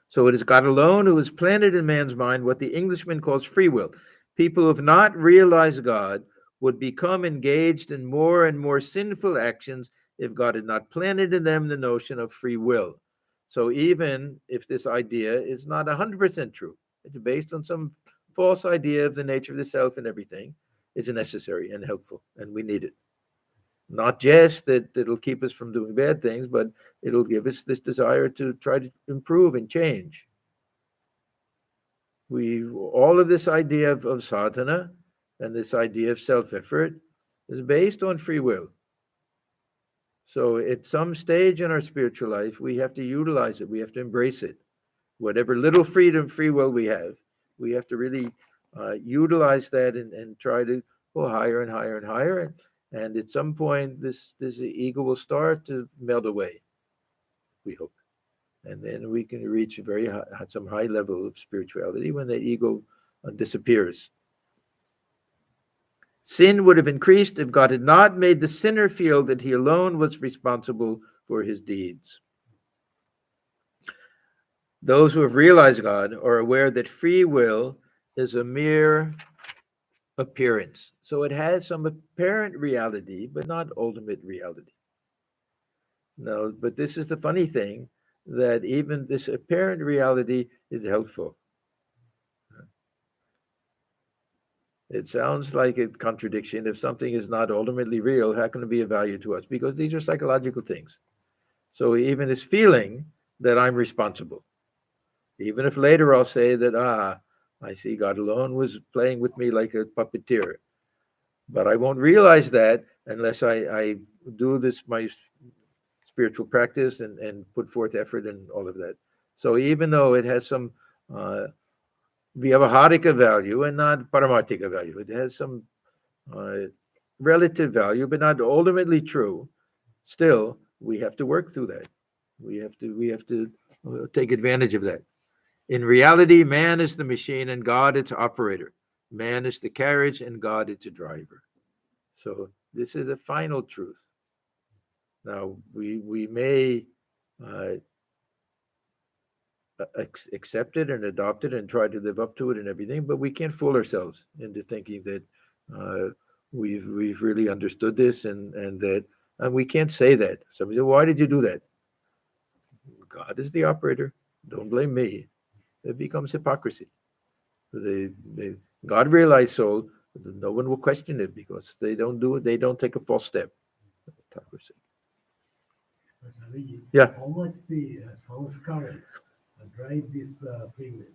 So it is God alone who has planted in man's mind what the Englishman calls free will. People who have not realized God would become engaged in more and more sinful actions if God had not planted in them the notion of free will. So even if this idea is not 100% true, it's based on some false idea of the nature of the self and everything, it's necessary and helpful, and we need it. Not just that it'll keep us from doing bad things, but it'll give us this desire to try to improve and change. All of this idea of sadhana and this idea of self-effort is based on free will. So at some stage in our spiritual life, we have to utilize it. We have to embrace it. Whatever little freedom, free will we have to really utilize that and try to go higher and higher and higher. And at some point, this ego will start to melt away, we hope. And then we can reach some high level of spirituality when the ego disappears. Sin would have increased if God had not made the sinner feel that he alone was responsible for his deeds. Those who have realized God are aware that free will is a mere appearance. So it has some apparent reality, but not ultimate reality. No, but this is the funny thing, that even this apparent reality is helpful. It sounds like a contradiction. If something is not ultimately real, how can it be of value to us? Because these are psychological things. So even this feeling that I'm responsible, even if later I'll say that, I see God alone was playing with me like a puppeteer. But I won't realize that unless I do this, my spiritual practice, and put forth effort and all of that. So even though it has some vyavaharika value and not paramarthika value, it has some relative value, but not ultimately true, still, we have to work through that. We have to take advantage of that. In reality, man is the machine and God its operator. Man is the carriage and God its driver. So this is a final truth. Now, we may accept it and adopt it and try to live up to it and everything, but we can't fool ourselves into thinking that we've really understood this and we can't say that. Somebody said, "Why did you do that?" God is the operator. Don't blame me. It becomes hypocrisy. God realized soul. No one will question it because they don't do it. They don't take a false step. Hypocrisy. Yeah. How much the samskaras drive this free will?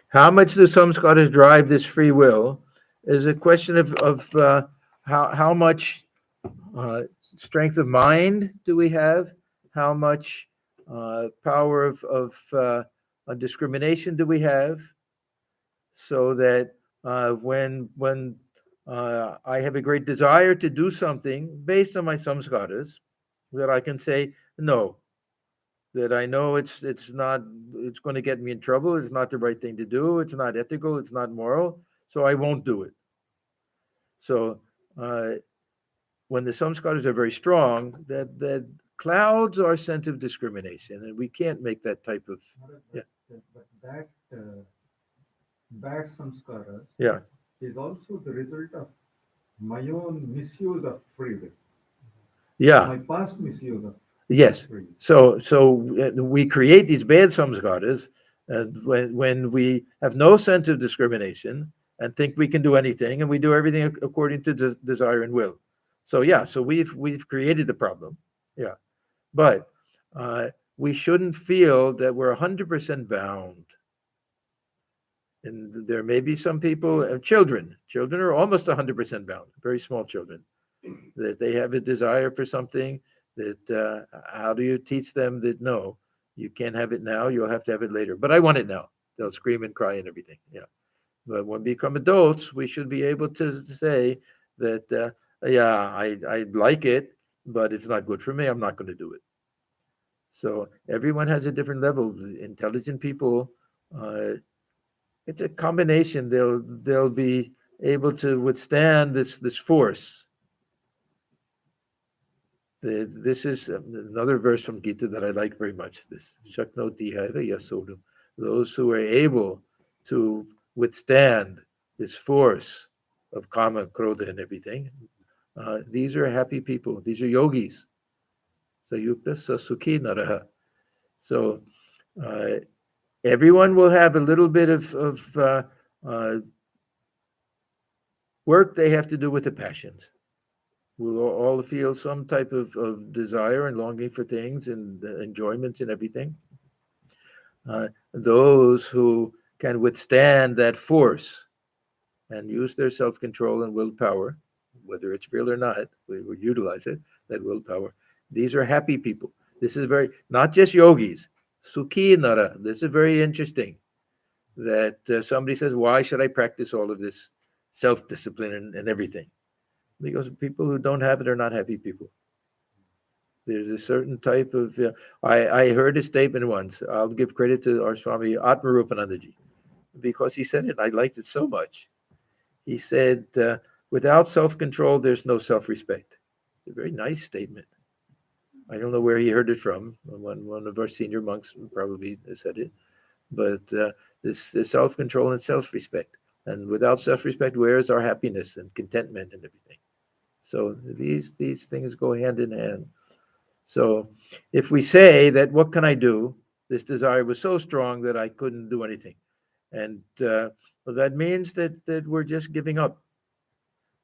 How much the samskaras drive this free will is a question of how much strength of mind do we have? How much power of discrimination do we have? So that when I have a great desire to do something based on my samskaras, that I can say no, that I know it's going to get me in trouble, it's not the right thing to do, it's not ethical, it's not moral, so I won't do it. So when the samskaras are very strong, that clouds our sense of discrimination, and we can't make that type of But that bad samskaras yeah. is also the result of my own misuse of free will. Yeah. My past misuse of Yes. free will. So we create these bad samskaras when we have no sense of discrimination and think we can do anything, and we do everything according to desire and will. So yeah, so we've created the problem. Yeah, but we shouldn't feel that we're 100% bound. And there may be some people, children are almost 100% bound, very small children, that they have a desire for something that how do you teach them that no, you can't have it now, you'll have to have it later, but I want it now. They'll scream and cry and everything. Yeah, but when we become adults, we should be able to say that yeah, I like it, but it's not good for me, I'm not going to do it. So everyone has a different level. Intelligent people, it's a combination. They'll be able to withstand this force. This is another verse from Gita that I like very much. This Shaknoti Haiva Yasodam. Those who are able to withstand this force of kama, krodha, and everything, these are happy people. These are yogis. Sayukta Sasukhi Naraha. So everyone will have a little bit of Work they have to do with the passions. We'll all feel some type of desire and longing for things and enjoyments and everything. Those who can withstand that force and use their self-control and willpower, whether it's real or not, we utilize it, that willpower. These are happy people. This is very, not just yogis, sukhi nara. This is very interesting that somebody says, why should I practice all of this self-discipline and everything? Because people who don't have it are not happy people. There's a certain type of, I heard a statement once, I'll give credit to our Swami Atmajnanananda, because he said it, I liked it so much. He said, without self-control, there's no self-respect. It's a very nice statement. I don't know where he heard it from. One of our senior monks probably said it. But this self-control and self-respect. And without self-respect, where is our happiness and contentment and everything? So these things go hand in hand. So if we say that, what can I do? This desire was so strong that I couldn't do anything. And well, that means that we're just giving up.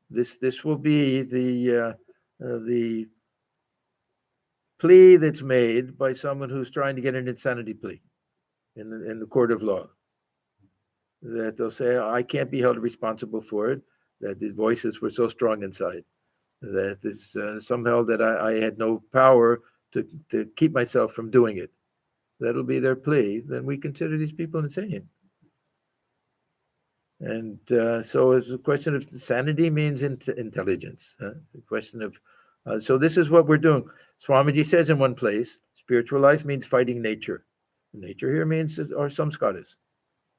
This will be the plea that's made by someone who's trying to get an insanity plea in the court of law. That they'll say, I can't be held responsible for it, that the voices were so strong inside, that it's somehow that I had no power to keep myself from doing it. That'll be their plea. Then we consider these people insane. And so it's a question of sanity means intelligence. The question of, so this is what we're doing. Swamiji says in one place, spiritual life means fighting nature. Nature here means our samskaras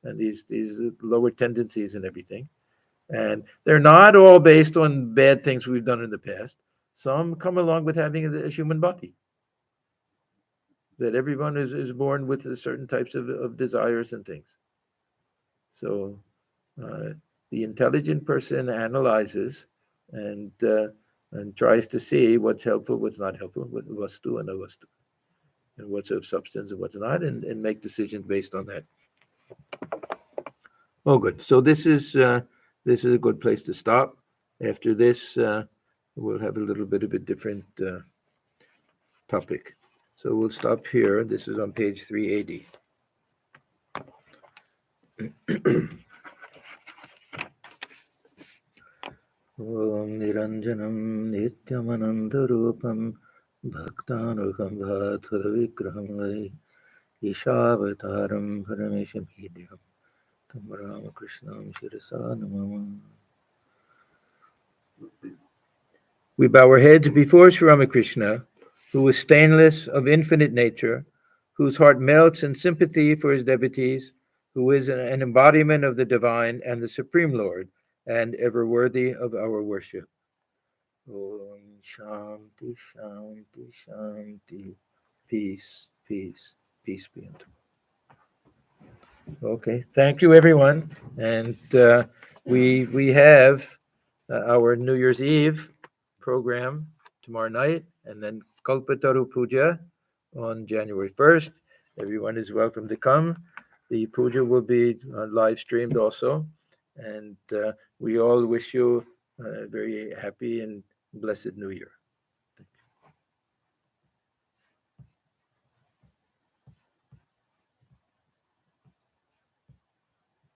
and these lower tendencies and everything. And they're not all based on bad things we've done in the past. Some come along with having a human body. That everyone is born with certain types of desires and things. So the intelligent person analyzes and tries to see what's helpful, what's not helpful, what vastu and avastu, and what's of substance and what's not, and make decisions based on that. Oh, good. So this is a good place to stop. After this, we'll have a little bit of a different topic. So we'll stop here. This is on page 380. Om Niranjanam Nityamanandarupam Bhaktanukam Bhathura Vikraham Ishavataram Parameshamidhyam Tam Ramakrishnam Shirasa Namama. We bow our heads before Sri Ramakrishna, who is stainless, of infinite nature, whose heart melts in sympathy for his devotees, who is an embodiment of the divine and the Supreme Lord, and ever worthy of our worship. Om Shanti, Shanti, Shanti. Peace, peace, peace be unto all. Okay, thank you, everyone. And we have our New Year's Eve program tomorrow night, and then Kalpataru Puja on January 1st. Everyone is welcome to come. The puja will be live streamed also. And we all wish you a very happy and blessed New Year.